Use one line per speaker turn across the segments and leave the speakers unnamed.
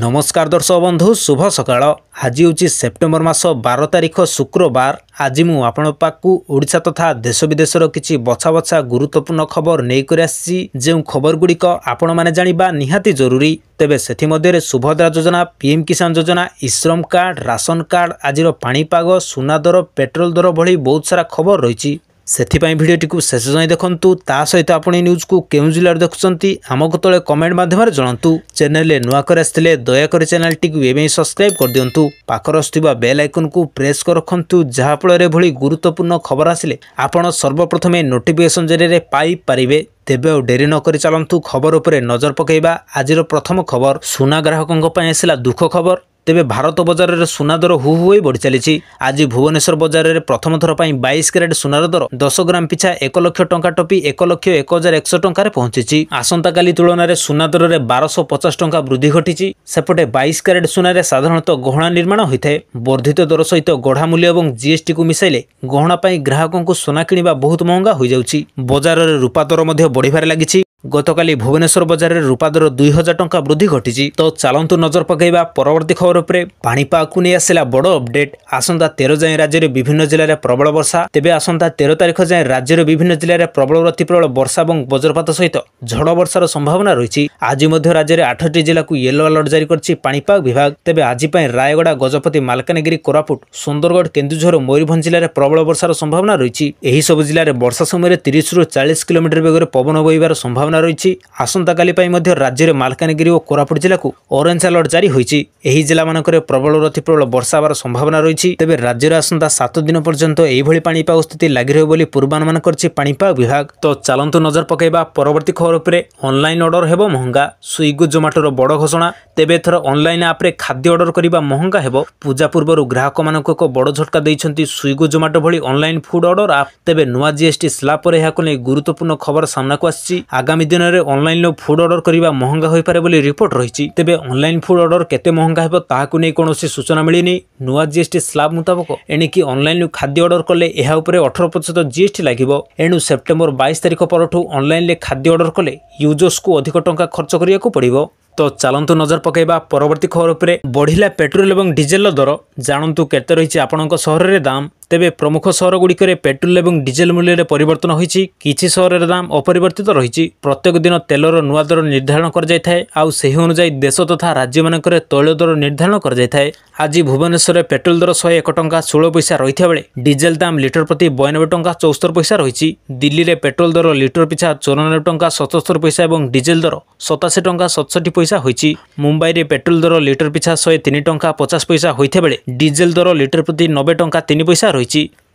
नमस्कार दर्शक बंधु शुभ सकाळ। आज हूँ सेप्टेम्बर मास 12 तारिख शुक्रवार। आज मु आपण पाखु ओडिशा तथा देश विदेशर किछि बछा बछा गुरुत्वपूर्ण खबर नैकर आसी जे खबर गुड़िक आपण माने जानिबा निहाती जरूरी। तेबे सेथि मध्यरे सुभद्रा योजना, पीएम किसान योजना, इश्रम कार्ड, राशन कार्ड, आजिर पाणीपाग, सुना दर, पेट्रोल दर भली बहुत सारा खबर रही। सेथिपाई भिडियोटी को शेष जाए देखंतु। ता सहित आपण न्यूज को केउ जिल्लार देखुचंती आमको तळे कमेंट माध्यम जणांतु। चैनल नुआ कर आस्थिले दयाकर चैनल टी को सब्सक्राइब कर दियंतु। पाखर आसुथिबा बेल आइकन को प्रेस कर रखंतु जहा फଳରେ भली गुरुत्वपूर्ण खबर आसिले आपण सर्वप्रथमे नोटिफिकेशन जरिए पाई परिबे। तेबे डेरी न करि चलंतु खबर उपरे नजर पकेइबा। आजिर प्रथम खबर सुना ग्राहकों पय आसिला दुख खबर। तेबे भारत बजार रे सुना दर हु हु बढ़ी चली। आज भुवनेश्वर बजार रे प्रथम थर पर 22 कैरेट सुनार दर 10 ग्राम पिछा 1 लाख टंका टपी 1,01,100 टंका पहुंची। आसंता काली तुलन में सुना दर रे 1250 टंका वृद्धि घटी। सेपटे 22 कैरेट सुना रे साधारणतः गहना निर्माण होता है। वर्धित दर सहित गढ़ा मूल्य और जीएसटी को मिसाइले गहना ग्राहकों को सुना किणवा बहुत महंगा हो जाउची। बजार रे रूपा दर बढ़िबार लगी। गतकाली भुवनेश्वर बजार में रूपा दर 2000 टंका वृद्धि घटी। तो चलतु नजर पकेइबा परवर्ती खबर उपरे। पाणीपाग को नहीं आसिला बड़ अपडेट। आसंता 13 जाए राज्य में विभिन्न जिले में प्रबल वर्षा। तेबे आसंता 13 तारिख जाए राज्य में विभिन्न जिले में प्रबल अति प्रबल वर्षा और वज्रपात सहित झड़ वर्षार संभावना रही। आज राज्य में 8टी जिला को येलो अलर्ट जारी करछि पाणीपाग विभाग। तेबे आज रायगड़ा, गजपति, मालकानगिरी, कोरापुट, सुंदरगढ़, केन्दुझर, मयूरभंज जिले में प्रबल वर्षार संभावना रही। एही सब जिले में वर्षा समय 30 ରୁ 40 किलोमीटर बेगर पवन बहिबार संभावना रही। आसंता काली राज्य में मालकानगिरी और कोरापुट जिला को ऑरेंज अलर्ट जारी होईछि। एही जिला मानकरे प्रबल अति प्रबल वर्षा होबार संभावना रही। तेबे राज्य में आसंता 7 दिन पर्यंत एभली पाणीपाग स्थिति लागि रहिबो बोली पूर्वानुमान करछि पाणीपाग विभाग। तो चलंतु नजर पकेइबा परवर्ती खबर उपरे। ऑनलाइन ऑर्डर हेबो महंगा, स्विगी जोमाटोर बड़ घोषणा। तेबे एथर ऑनलाइन ऐप रे खाद्य ऑर्डर करिबा महंगा हेबो। पूजा पूर्व ग्राहक मानक एक बड़ झटका दैछंती स्विगी जोमाटो भली ऑनलाइन फूड ऑर्डर ऐप। तेबे नुआ जीएसटी स्लैब पर एहाको नै गुरुत्वपूर्ण खबर सामना को आछि। आगामी दिन में ऑनलाइन फूड ऑर्डर करबा महंगा होई पारे बोली रिपोर्ट रही। तेबे ऑनलाइन फूड ऑर्डर केते महंगा हेबो ताहाकु नै कोनोसी सूचना मिलिनी। नुआ जीएसटी स्लैब मुताबक एणिकी ऑनलाइन खाद्य ऑर्डर कले एहा उपरे 18% जीएसटी लागिबो। एणु सेप्टेम्बर 22 तारिख परठू ऑनलाइन ले खाद्य ऑर्डर कले यूजर्स को अधिक टंका खर्च करिया को पड़िबो। तो चलंतु नजर पकेइबा परवर्ती खबर उपरे। बढ़िला पेट्रोल और डीजेल दर जानतु केते रही आपणक सहर रे दाम। तेबे प्रमुख सहर गुड़िक पेट्रोल और डीजेल मूल्य में परिवर्तन होईछि। किछि सहर रे दाम अपरिवर्तित रही। प्रत्येक दिन तेलर नुआ दर निर्धारण कर जाय थाए। आउ सेही अनुसार देश तथा राज्य मानकरे तैल दर निर्धारण कर जाय थाए। आज भुवनेश्वर में पेट्रोल दर 101 टंका 16 पैसा रही बेले डीजेल दाम लिटर प्रति 92 टंका 74 पैसा रही। दिल्ली में पेट्रोल दर लिटर पिछा 94 टंका 77 पैसा और डीजेल दर 87 टंका 67 पैसा होईछि। मुंबई में पेट्रोल दर लिटर पिछा 103 टंका 50 पैसा होइथे बेले डीजेल दर लिटर प्रति 90 टंका 3 पैसा रही।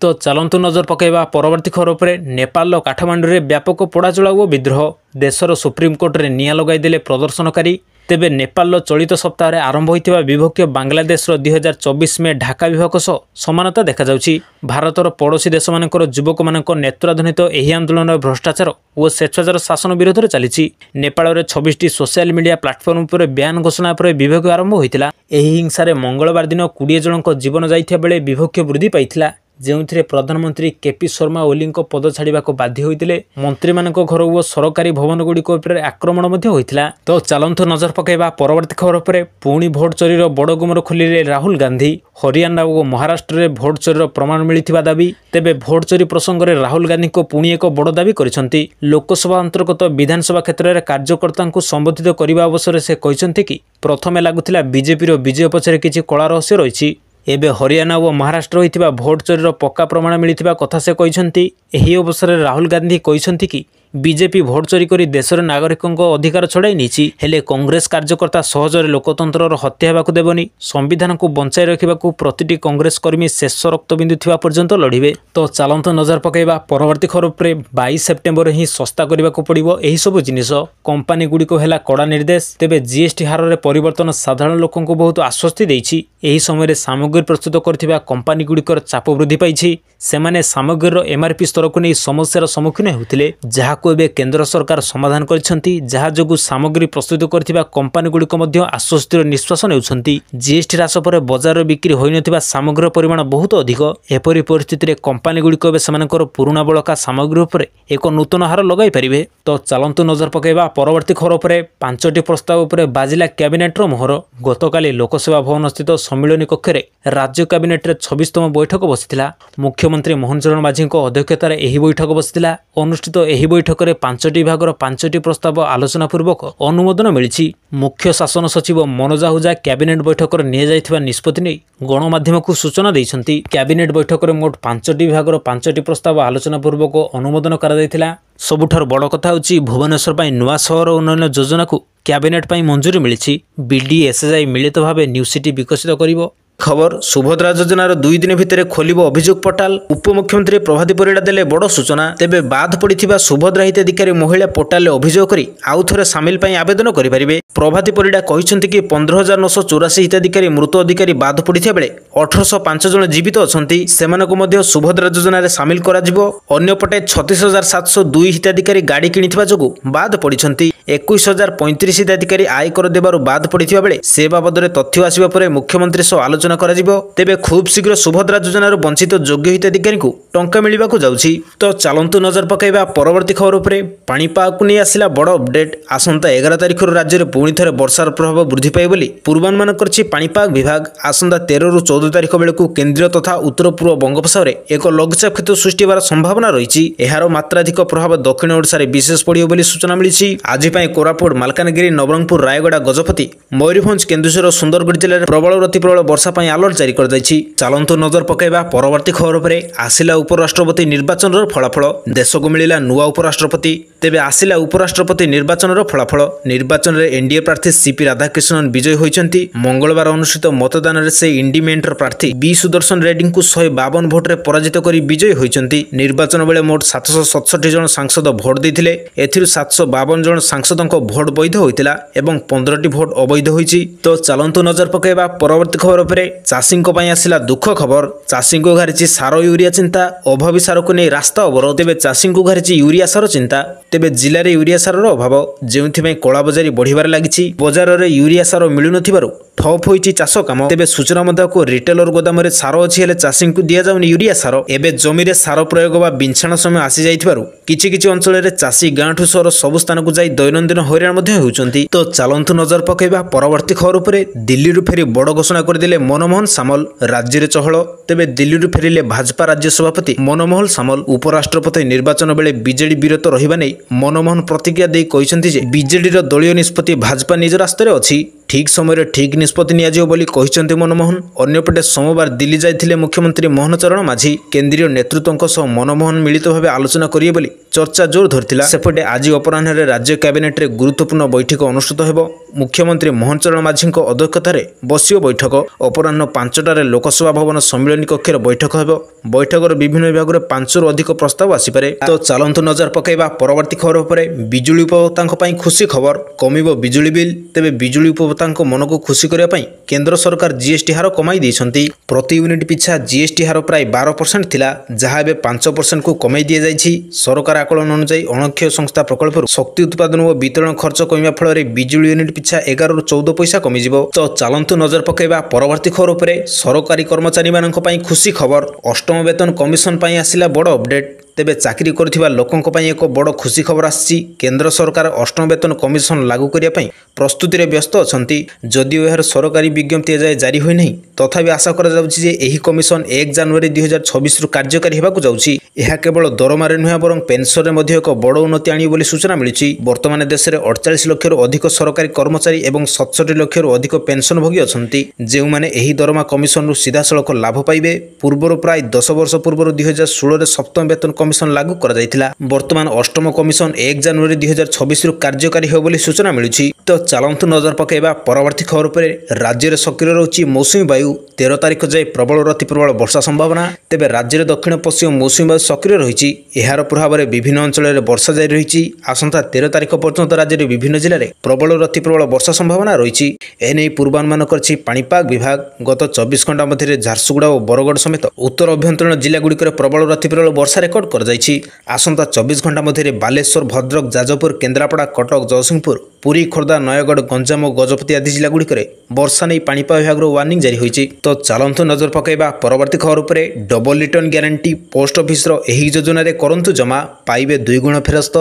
तो चलंतु नजर पकेइबा परवर्ती खबर उपरे। नेपाल काठमांडू रे व्यापक पोड़ाजोड़ा और विद्रोह। देशर सुप्रीमकोर्ट रे निया लगाई देले प्रदर्शनकारी। तेबे नेपाल चलित सप्ताह रे आरंभ होइतिबा विभक्त बांग्लादेश 2024 में ढाका विभाग सह समानता देखा जाउछि। भारतर पड़ोशी देश मानकर युवक मानक नेतृत्वाधीनित एही आंदोलन भ्रष्टाचार और स्वेच्छाचार शासन विरोध में चली। नेपाल में 26टी सोशल मीडिया प्लाटफर्म पर बैन घोषणा पर विभग आरंभ होइतिला। एही हिंसा मंगलवार दिन 20 जनक जीवन जाइथिया बेले विभक्ष वृद्धि पाइथिला। जो प्रधानमंत्री केपी शर्मा ओली पद छाड़ा बाध्य होते। मंत्री मान घर और सरकारी भवन गुड़िक आक्रमण होता। तो चलंतु नजर पकेइबा परवर्ती खबर पर। पुणी भोट चोरीर बड़ गुमर खोलिले राहुल गांधी। हरियाणा और महाराष्ट्र में भोट चोरीर प्रमाण मिलता दाबी। तेबे भोट चोरी प्रसंग में राहुल गांधी को पुणी एक बड़ दाबी करिसेंती। लोकसभा अंतर्गत विधानसभा क्षेत्र में कार्यकर्ता संबोधित करने अवसर से कहते कि प्रथमे लगुला बीजेपी विजय पछरे किछि कला रहस्य रही। एबे हरियाणा और महाराष्ट्र होइतिबा भोट चोरीर पक्का प्रमाण मिलिथिबा कथा से कहते। एही अवसर में राहुल गांधी कहते कि बीजेपी भोट चोरी करी देशर नागरिकों अधिकार छड़ाई नीछि। हेले कांग्रेस कार्यकर्ता सहजरे लोकतंत्र हत्या हेबाकु देबनी। संविधान को बंचाई रखिबाकु प्रतिटी कांग्रेस कर्मी शेष रक्तबिंदु थिबा पर्यंत लड़िबे। तो चलंतु नजर पकेइबा परवर्ती खबर पर। 22 सेप्टेम्बर ही सस्ता करबाकु पड़िबो एही सब जिनिस। कंपनी गुड़िको हेला कड़ा निर्देश। तेबे जीएसटी हार रे परिवर्तन साधारण लोकों को बहुत आश्वस्ति देइछि। एही समय सामग्री प्रस्तुत करथिबा कंपनी गुड़िकर चाप वृद्धि पाइछि। सेमाने सामग्रीर एमआरपी स्तर को नहीं समस्यार सम्मुखीन होतिले। जहा ତାହାକୁ ଏବେ କେନ୍ଦ୍ର ସରକାର ସମାଧାନ କରିଛନ୍ତି, ଯାହା ଯୋଗୁଁ ସାମଗ୍ରୀ ପ୍ରସ୍ତୁତ କରିଥିବା କମ୍ପାନୀଗୁଡ଼ିକ ମଧ୍ୟ ଆଶ୍ୱସ୍ତିର ନିଶ୍ୱାସ ନେଉଛନ୍ତି। ଜିଏସ୍ଟି ହ୍ରାସ ପରେ ବଜାରରେ ବିକ୍ରି ହୋଇନଥିବା ସାମଗ୍ରୀର ପରିମାଣ ବହୁତ ଅଧିକ। ଏପରି ପରିସ୍ଥିତିରେ କମ୍ପାନୀଗୁଡ଼ିକ ଏବେ ସେମାନଙ୍କର ପୁରୁଣା ବଳକା ସାମଗ୍ରୀ ଉପରେ ଏକ ନୂତନ ହାର ଲଗାଇ ପାରିବେ। ତ ଚାଲନ୍ତୁ ନଜର ପକାଇବା ପରବର୍ତ୍ତୀ ଖବର ଉପରେ। 5ଟି ପ୍ରସ୍ତାବ ଉପରେ ବାଜିଲା କ୍ୟାବିନେଟ୍ର ମୋହର। ଗତକାଲି ଲୋକସେବା ଭବନସ୍ଥିତ ସମ୍ମିଳନୀ କକ୍ଷରେ ରାଜ୍ୟ କ୍ୟାବିନେଟ୍ରେ 26ତମ ବୈଠକ ବସିଥିଲା। ମୁଖ୍ୟମନ୍ତ୍ରୀ ମୋହନ ଚରଣ ମାଝୀଙ୍କ ଅଧ୍ୟକ୍ଷତାରେ ଏହି ବୈଠକ ବସିଥିଲା। ଅନୁଷ୍ଠିତ ଏହି ବୈଠକରେ 5ଟି ବିଭାଗର 5ଟି ପ୍ରସ୍ତାବ ଆଲୋଚନା ପୂର୍ବକ ଅନୁମୋଦନ ମିଳିଛି। ମୁଖ୍ୟ ଶାସନ ସଚିବ ମନୋଜ ଆହୁଜା କ୍ୟାବିନେଟ୍ ବୈଠକରେ ନିଆଯାଇଥିବା ନିଷ୍ପତ୍ତି ନେଇ ଗଣମାଧ୍ୟମକୁ ସୂଚନା ଦେଇଛନ୍ତି। କ୍ୟାବିନେଟ୍ ବୈଠକରେ ମୋଟ 5ଟି ବିଭାଗର 5ଟି ପ୍ରସ୍ତାବ ଆଲୋଚନା ପୂର୍ବକ ଅନୁମୋଦନ କରାଯାଇଥିଲା। ସବୁଠାରୁ ବଡ଼ କଥା ହେଉଛି ଭୁବନେଶ୍ୱର ପାଇଁ ନୂଆ ସହର ଉନ୍ନୟନ ଯୋଜନାକୁ କ୍ୟାବିନେଟ୍ ପାଇଁ ମଞ୍ଜୁରୀ ମିଳିଛି। ବିଡିଏସ୍ଏସ୍ଆଇ ମିଳିତ ଭାବେ ନ୍ୟୁ ସିଟି ବିକଶିତ କରିବ। ଖବର ସୁଭଦ୍ରା ଯୋଜନାର 2 ଦିନ ଭିତରେ ଖୋଲିବ ଅଭିଯୋଗ ପୋର୍ଟାଲ। ଉପମୁଖ୍ୟମନ୍ତ୍ରୀ ପ୍ରଭାତୀ ପରିଡ଼ା ଦେଲେ ବଡ଼ ସୂଚନା। ତେବେ ବାଦ୍ ପଡ଼ିଥିବା ସୁଭଦ୍ରା ହିତାଧିକାରୀ ମହିଳା ପୋର୍ଟାଲରେ ଅଭିଯୋଗ କରି ଆଉ ଥରେ ସାମିଲ ପାଇଁ ଆବେଦନ କରିପାରିବେ। ପ୍ରଭାତୀ ପରିଡ଼ା କହିଛନ୍ତି କି 15,984 ହିତାଧିକାରୀ ମୃତ ଅଧିକାରୀ ବାଦ୍ ପଡ଼ିଥିବା ବେଳେ 1,805 ଜଣ ଜୀବିତ ଅଛନ୍ତି। ସେମାନଙ୍କୁ ମଧ୍ୟ ସୁଭଦ୍ରା ଯୋଜନାରେ ସାମିଲ କରାଯିବ। ଅନ୍ୟପଟେ 36,702 ହିତାଧିକାରୀ ଗାଡ଼ି କିଣିଥିବା ଯୋଗୁଁ ବାଦ୍ ପଡ଼ିଛନ୍ତି। 21,035 ହିତାଧିକାରୀ ଆୟକର ଦେବାରୁ ବାଦ୍ ପଡ଼ିଥିବା ବେଳେ ସେ ବାବଦରେ ତଥ୍ୟ ଆସିବା ପରେ ମୁଖ୍ୟମନ୍ତ୍ରୀ ସହ ଆଲୋଚନା କରାଯିବ। ତେବେ ଖୁବ୍ ଶୀଘ୍ର ସୁଭଦ୍ରା ଯୋଜନାରୁ ବଞ୍ଚିତ ଯୋଗ୍ୟ ହିତାଧିକାରୀଙ୍କୁ ଟଙ୍କା ମିଳିବାକୁ ଯାଉଛି। ତ ଚାଲନ୍ତୁ ନଜର ପକାଇବା ପରବର୍ତ୍ତୀ ଖବର ଉପରେ। ପାଣିପାଗକୁ ନେଇ ଆସିଲା ବଡ଼ ଅପଡେଟ୍। ଆସନ୍ତା 11 ତାରିଖରୁ ରାଜ୍ୟରେ ପୁଣି ଥରେ ବର୍ଷାର ପ୍ରଭାବ ବୃଦ୍ଧି ପାଇବ ବୋଲି ପୂର୍ବାନୁମାନ କରିଛି ପାଣିପାଗ ବିଭାଗ। ଆସନ୍ତା 13ରୁ 14 ତାରିଖ ବେଳକୁ କେନ୍ଦ୍ରୀୟ ତଥା ଉତ୍ତର ପୂର୍ବ ବଙ୍ଗୋପସାଗରରେ ଏକ ଲଘୁଚାପ କ୍ଷେତ୍ର ସୃଷ୍ଟି ହେବାର ସମ୍ଭାବନା ରହିଛି। ଏହାର ମାତ୍ରାଧିକ ପ୍ରଭାବ ଦକ୍ଷିଣ ଓଡ଼ିଶାରେ ବିଶେଷ ପଡ଼ିବ ବୋଲି ସୂଚନା ମିଳିଛି। ଆଜି ପାଇଁ କୋରାପୁଟ, ମାଲକାନଗିରି, ନବରଙ୍ଗପୁର, ରାୟଗଡ଼ା, ଗଜପତି, ମୟୂରଭଞ୍ଜ, କେନ୍ଦୁଝର ଓ ସୁନ୍ଦରଗଡ଼ ଜିଲ୍ଲାରେ ପ୍ରବଳରୁ ଅତି ପ୍ରବଳ ବର୍ଷା ପାଇଁ ଆଲର୍ଟ ଜାରି କରାଯାଇଛି। ଚାଲନ୍ତୁ ନଜର ପକାଇବା ପରବର୍ତ୍ତୀ ଖବର ଉପରେ। ଆସିଲା ଉପରାଷ୍ଟ୍ରପତି ନିର୍ବାଚନର ଫଳାଫଳ। ଦେଶକୁ ମିଳିଲା ନୂଆ ଉପରାଷ୍ଟ୍ରପତି। ତେବେ ଆସିଲା ଉପରାଷ୍ଟ୍ରପତି ନିର୍ବାଚନର ଫଳାଫଳ। ନିର୍ବାଚନରେ ଏନ୍ଡିଏ ପ୍ରାର୍ଥୀ ସିପି ରାଧାକ୍ରିଷ୍ଣନ୍ ବିଜୟୀ ହୋଇଛନ୍ତି। ମଙ୍ଗଳବାର ଅନୁଷ୍ଠିତ ମତଦାନରେ ସେ ଇଣ୍ଡିମେଣ୍ଟର ପ୍ରାର୍ଥୀ ବି ସୁଦର୍ଶନ ରେଡ୍ଡୀଙ୍କୁ 152 ଭୋଟରେ ପରାଜିତ କରି ବିଜୟୀ ହୋଇଛନ୍ତି। ନିର୍ବାଚନ ବେଳେ ମୋଟ 767 ଜଣ ସାଂସଦ ଭୋଟ ଦେଇଥିଲେ। ଏଥିରୁ 752 ଜଣ ସାଂସଦଙ୍କ ଭୋଟ ବୈଧ ହୋଇଥିଲା ଏବଂ 15ଟି ଭୋଟ ଅବୈଧ ହୋଇଛି। ତ ଚାଲନ୍ତୁ ନଜର ପକାଇବା ପରବର୍ତ୍ତୀ ଖବର ଉପରେ। ଚାଷୀଙ୍କ ପାଇଁ ଆସିଲା ଦୁଃଖ ଖବର। ଚାଷୀଙ୍କୁ ଘାରିଛି ସାର ୟୁରିଆ ଚିନ୍ତା। ଅଭାବୀ ସାରକୁ ନେଇ ରାସ୍ତା ଅବରୋଧ। ତେବେ ଚାଷୀଙ୍କୁ ଘାରିଛି ୟୁରିଆ ସାର ଚିନ୍ତା। ତେବେ ଜିଲ୍ଲାରେ ୟୁରିଆ ସାରର ଅଭାବ, ଯେଉଁଥିପାଇଁ କଳାବଜାରୀ ବଢ଼ିବାରେ ଲାଗିଛି। ବଜାରରେ ୟୁରିଆ ସାର ମିଳୁନଥିବାରୁ ଠପ୍ ହୋଇଛି ଚାଷ କାମ। ତେବେ ସୂଚନା ମୁତାବକ ରିଟେଲର ଗୋଦାମରେ ସାର ଅଛି, ହେଲେ ଚାଷୀଙ୍କୁ ଦିଆଯାଉନି ୟୁରିଆ ସାର। ଏବେ ଜମିରେ ସାର ପ୍ରୟୋଗ ବା ବିଞ୍ଛାଣ ସମୟ ଆସିଯାଇଥିବାରୁ କିଛି କିଛି ଅଞ୍ଚଳରେ ଚାଷୀ ଗାଁଠୁ ସହର ସବୁ ସ୍ଥାନକୁ ଯାଇ ଦୈନନ୍ଦିନ ହଇରାଣ ମଧ୍ୟ ହେଉଛନ୍ତି। ତ ଚାଲନ୍ତୁ ନଜର ପକାଇବା ପରବର୍ତ୍ତୀ ଖବର ଉପରେ। ଦିଲ୍ଲୀରୁ ଫେରି ବଡ଼ ଘୋଷଣା କରିଦେଲେ ମନମୋହନ ସାମଲ। ରାଜ୍ୟରେ ଚହଳ। ତେବେ ଦିଲ୍ଲୀରୁ ଫେରିଲେ ଭାଜପା ରାଜ୍ୟ ସଭାପତି ମନମୋହନ ସାମଲ। ଉପରାଷ୍ଟ୍ରପତି ନିର୍ବାଚନ ବେଳେ ବିଜେଡି ବିରତ ରହିବା ନେଇ ମନମୋହନ ପ୍ରତିକ୍ରିୟା ଦେଇ କହିଛନ୍ତି ଯେ ବିଜେଡିର ଦଳୀୟ ନିଷ୍ପତ୍ତି ଭାଜପା ନିଜ ରାସ୍ତାରେ ଅଛି। ଠିକ୍ ସମୟରେ ଠିକ୍ ନିଷ୍ପତ୍ତି ନିଆଯିବ ବୋଲି କହିଛନ୍ତି ମନମୋହନ। ଅନ୍ୟପଟେ ସୋମବାର ଦିଲ୍ଲୀ ଯାଇଥିଲେ ମୁଖ୍ୟମନ୍ତ୍ରୀ ମୋହନ ଚରଣ ମାଝୀ। କେନ୍ଦ୍ରୀୟ ନେତୃତ୍ୱଙ୍କ ସହ ମନମୋହନ ମିଳିତ ଭାବେ ଆଲୋଚନା କରିବେ ବୋଲି ଚର୍ଚ୍ଚା ଜୋର ଧରିଥିଲା। ସେପଟେ ଆଜି ଅପରାହ୍ନରେ ରାଜ୍ୟ କ୍ୟାବିନେଟ୍ରେ ଗୁରୁତ୍ୱପୂର୍ଣ୍ଣ ବୈଠକ ଅନୁଷ୍ଠିତ ହେବ। ମୁଖ୍ୟମନ୍ତ୍ରୀ ମୋହନ ଚରଣ ମାଝୀଙ୍କ ଅଧ୍ୟକ୍ଷତାରେ ବସିବ ବୈଠକ। ଅପରାହ୍ନ 5ଟାରେ ଲୋକସଭା ଭବନ ସମ୍ମିଳନୀ କକ୍ଷରେ ବୈଠକ ହେବ। ବୈଠକର ବିଭିନ୍ନ ବିଭାଗରେ 5ରୁ ଅଧିକ ପ୍ରସ୍ତାବ ଆସିପାରେ। ତ ଚାଲନ୍ତୁ ନଜର ପକାଇବା ପରବର୍ତ୍ତୀ ଖବର ଉପରେ। ବିଜୁଳି ଉପଭୋକ୍ତାଙ୍କ ପାଇଁ ଖୁସି ଖବର। କମିବ ବିଜୁଳି ବିଲ୍। ତେବେ ବିଜୁଳି ଉପଭୋକ୍ତାଙ୍କ ମନକୁ ଖୁସି କରିବା ପାଇଁ କେନ୍ଦ୍ର ସରକାର ଜିଏସ୍ଟି ହାର କମାଇ ଦେଇଛନ୍ତି। ପ୍ରତି ୟୁନିଟ୍ ପିଛା ଜିଏସ୍ଟି ହାର ପ୍ରାୟ 12% ଥିଲା, ଯାହା ଏବେ 5%କୁ କମାଇ ଦିଆଯାଇଛି। ସରକାର ଆକଳନ ଅନୁଯାୟୀ ଅଣକ୍ଷୟ ସଂସ୍ଥା ପ୍ରକଳ୍ପରୁ ଶକ୍ତି ଉତ୍ପାଦନ ଓ ବିତରଣ ଖର୍ଚ୍ଚ କମିବା ଫଳରେ ବିଜୁଳି ୟୁନିଟ୍ ପିଛା 11ରୁ 14 ପଇସା କମିଯିବ। ତ ଚାଲନ୍ତୁ ନଜର ପକାଇବା ପରବର୍ତ୍ତୀ ଖବର ଉପରେ। ସରକାରୀ କର୍ମଚାରୀମାନଙ୍କ ପାଇଁ ଖୁସି ଖବର। 8ମ ବେତନ କମିଶନ ପାଇଁ ଆସିଲା ବଡ଼ ଅପଡେଟ୍। ତେବେ ଚାକିରି କରୁଥିବା ଲୋକଙ୍କ ପାଇଁ ଏକ ବଡ଼ ଖୁସି ଖବର ଆସିଛି। କେନ୍ଦ୍ର ସରକାର 8ମ ବେତନ କମିଶନ ଲାଗୁ କରିବା ପାଇଁ ପ୍ରସ୍ତୁତିରେ ବ୍ୟସ୍ତ ଅଛନ୍ତି। ଯଦିଓ ଏହାର ସରକାରୀ ବିଜ୍ଞପ୍ତି ଏଯାଏ ଜାରି ହୋଇନାହିଁ, ତଥାପି ଆଶା କରାଯାଉଛି ଯେ ଏହି କମିଶନ 1 ଜାନୁଆରୀ 2026ରୁ କାର୍ଯ୍ୟକାରୀ ହେବାକୁ ଯାଉଛି। ଏହା କେବଳ ଦରମାରେ ନୁହେଁ ବରଂ ପେନ୍ସନରେ ମଧ୍ୟ ଏକ ବଡ଼ ଉନ୍ନତି ଆଣିବ ବୋଲି ସୂଚନା ମିଳିଛି। ବର୍ତ୍ତମାନ ଦେଶରେ 48 ଲକ୍ଷରୁ ଅଧିକ ସରକାରୀ କର୍ମଚାରୀ ଏବଂ 67 ଲକ୍ଷରୁ ଅଧିକ ପେନ୍ସନଭୋଗୀ ଅଛନ୍ତି, ଯେଉଁମାନେ ଏହି ଦରମା କମିଶନରୁ ସିଧାସଳଖ ଲାଭ ପାଇବେ। ପୂର୍ବରୁ ପ୍ରାୟ 10 ବର୍ଷ ପୂର୍ବରୁ 2016ରେ 7ମ ବେତନ କମିଶନ ଲାଗୁ କରାଯାଇଥିଲା। ବର୍ତ୍ତମାନ 8ମ କମିଶନ 1 ଜାନୁଆରୀ 2026ରୁ କାର୍ଯ୍ୟକାରୀ ହେବ ବୋଲି ସୂଚନା ମିଳୁଛି। ତ ଚାଲନ୍ତୁ ନଜର ପକାଇବା ପରବର୍ତ୍ତୀ ଖବର ଉପରେ। ରାଜ୍ୟରେ ସକ୍ରିୟ ରହୁଛି ମୌସୁମୀ ବାୟୁ। 13 ତାରିଖ ଯାଏ ପ୍ରବଳରୁ ଅତି ପ୍ରବଳ ବର୍ଷା ସମ୍ଭାବନା। ତେବେ ରାଜ୍ୟରେ ଦକ୍ଷିଣ ପଶ୍ଚିମ ମୌସୁମୀ ବାୟୁ ସକ୍ରିୟ ରହିଛି। ଏହାର ପ୍ରଭାବରେ ବିଭିନ୍ନ ଅଞ୍ଚଳରେ ବର୍ଷା ଜାରି ରହିଛି। ଆସନ୍ତା 13 ତାରିଖ ପର୍ଯ୍ୟନ୍ତ ରାଜ୍ୟରେ ବିଭିନ୍ନ ଜିଲ୍ଲାରେ ପ୍ରବଳରୁ ଅତି ପ୍ରବଳ ବର୍ଷା ସମ୍ଭାବନା ରହିଛି। ଏନେଇ ପୂର୍ବାନୁମାନ କରିଛି ପାଣିପାଗ ବିଭାଗ। ଗତ 24 ଘଣ୍ଟା ମଧ୍ୟରେ ଝାରସୁଗୁଡ଼ା ଓ ବରଗଡ଼ ସମେତ ଉତ୍ତର ଅଭ୍ୟନ୍ତରୀଣ ଜିଲ୍ଲାଗୁଡ଼ିକରେ ପ୍ରବଳରୁ ଅତି ପ୍ରବଳ ବର୍ଷା ରେକର୍ଡ କରାଯାଇଛି। ଆସନ୍ତା 24 ଘଣ୍ଟା ମଧ୍ୟରେ ବାଲେଶ୍ୱର, ଭଦ୍ରକ, ଯାଜପୁର, କେନ୍ଦ୍ରାପଡ଼ା, କଟକ, ଜଗତସିଂହପୁର, ପୁରୀ, ଖୋର୍ଦ୍ଧା, ନୟାଗଡ଼, ଗଞ୍ଜାମ ଓ ଗଜପତି ଆଦି ଜିଲ୍ଲାଗୁଡ଼ିକରେ ବର୍ଷା ନେଇ ପାଣିପାଗ ବିଭାଗର ୱାର୍ଣ୍ଣିଂ ଜାରି ହୋଇଛି। ତ ଚାଲନ୍ତୁ ନଜର ପକାଇବା ପରବର୍ତ୍ତୀ ଖବର ଉପରେ। Double return guarantee post officer ଏହି ଯୋଜନାରେ କରନ୍ତୁ ଜମା, ପାଇବେ 2 ଗୁଣ ଫେରସ୍ତ।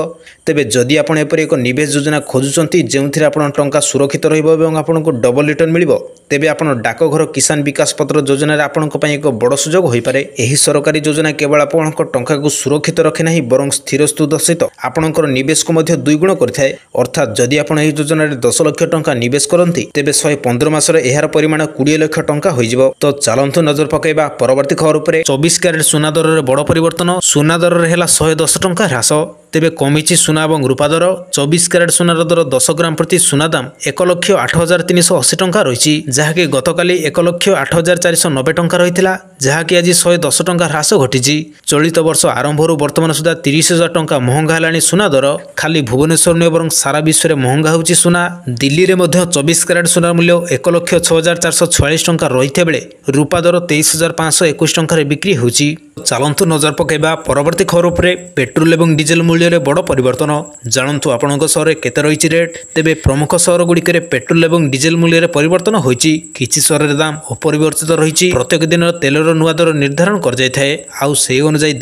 ତେବେ ଯଦି ଆପଣ ଏପରି ଏକ ନିବେଶ ଯୋଜନା ଖୋଜୁଛନ୍ତି ଯେଉଁଥିରେ ଆପଣଙ୍କ ଟଙ୍କା ସୁରକ୍ଷିତ ରହିବ ଏବଂ ଆପଣଙ୍କୁ ଡବଲ ରିଟର୍ନ ମିଳିବ, ତେବେ ଆପଣ ଡାକଘର କିଷାନ ବିକାଶ ପତ୍ର ଯୋଜନାରେ ଆପଣଙ୍କ ପାଇଁ ଏକ ବଡ଼ ସୁଯୋଗ ହୋଇପାରେ। ଏହି ସରକାରୀ ଯୋଜନା କେବଳ ଆପଣଙ୍କ ଟଙ୍କାକୁ ସୁରକ୍ଷିତ ରଖେ ନାହିଁ, ବରଂ ସ୍ଥିର ସୁଧ ସହିତ ଆପଣଙ୍କର ନିବେଶକୁ ମଧ୍ୟ 2 ଗୁଣ କରିଥାଏ। ଅର୍ଥାତ୍ ଯଦି ଆପଣ ଏହି ଯୋଜନାରେ 10 ଲକ୍ଷ ଟଙ୍କା ନିବେଶ କରନ୍ତି, ତେବେ 115 ମାସରେ ଏହାର ପରିମାଣ 20 ଲକ୍ଷ ଟଙ୍କା ହୋଇଯିବ। ତ ଚାଲନ୍ତୁ ନଜର ପକାଇବା ପରବର୍ତ୍ତୀ ଖବର ଉପରେ। 24 କ୍ୟାରେଟ ସୁନା ଦରରେ ବଡ଼ ପରିବର୍ତ୍ତନ, ସୁନା ଦରରେ ହେଲା 110 ଟଙ୍କା ହ୍ରାସ। ତେବେ କମିଛି ସୁନା ଏବଂ ରୂପା ଦର। 24 କ୍ୟାରେଟ ସୁନାର ଦର 10 ଗ୍ରାମ ପ୍ରତି ସୁନା ଦାମ 1,08,380 ଟଙ୍କା ରହିଛି, ଯାହାକି ଗତକାଲି 1,08,490 ଟଙ୍କା ରହିଥିଲା, ଯାହାକି ଆଜି 110 ଟଙ୍କା ହ୍ରାସ ଘଟିଛି। ଚଳିତ ବର୍ଷ ଆରମ୍ଭରୁ ବର୍ତ୍ତମାନ ସୁଦ୍ଧା 30,000 ଟଙ୍କା ମହଙ୍ଗା ହେଲାଣି ସୁନା ଦର। ଖାଲି ଭୁବନେଶ୍ୱର ନୁହେଁ ବରଂ ସାରା ବିଶ୍ୱରେ ମହଙ୍ଗା ହେଉଛି ସୁନା। ଦିଲ୍ଲୀରେ ମଧ୍ୟ 24 କ୍ୟାରେଟ ସୁନାର ମୂଲ୍ୟ 1,06,446 ଟଙ୍କା ରହିଥିବା ବେଳେ ରୂପା ଦର 23,521 ଟଙ୍କାରେ ବିକ୍ରି ହେଉଛି। ଚାଲନ୍ତୁ ନଜର ପକାଇବା ପରବର୍ତ୍ତୀ ଖବର ଉପରେ। ପେଟ୍ରୋଲ ଏବଂ ଡିଜେଲ ମୂଲ୍ୟରେ ବଡ଼ ପରିବର୍ତ୍ତନ, ଜାଣନ୍ତୁ ଆପଣଙ୍କ ସହରରେ କେତେ ରହିଛି ରେଟ୍। ତେବେ ପ୍ରମୁଖ ସହରଗୁଡ଼ିକରେ ପେଟ୍ରୋଲ ଏବଂ ଡିଜେଲ ମୂଲ୍ୟରେ ପରିବର୍ତ୍ତନ ହୋଇଛି। କିଛି ସହରରେ ଦାମ ଅପରିବର୍ତ୍ତିତ ରହିଛି। ପ୍ରତ୍ୟେକ ଦିନ ତେଲର ନୂଆ ଦର ନିର୍ଦ୍ଧାରଣ କରାଯାଇଥାଏ, ଆଉ ସେହି ଅନୁଯାୟୀ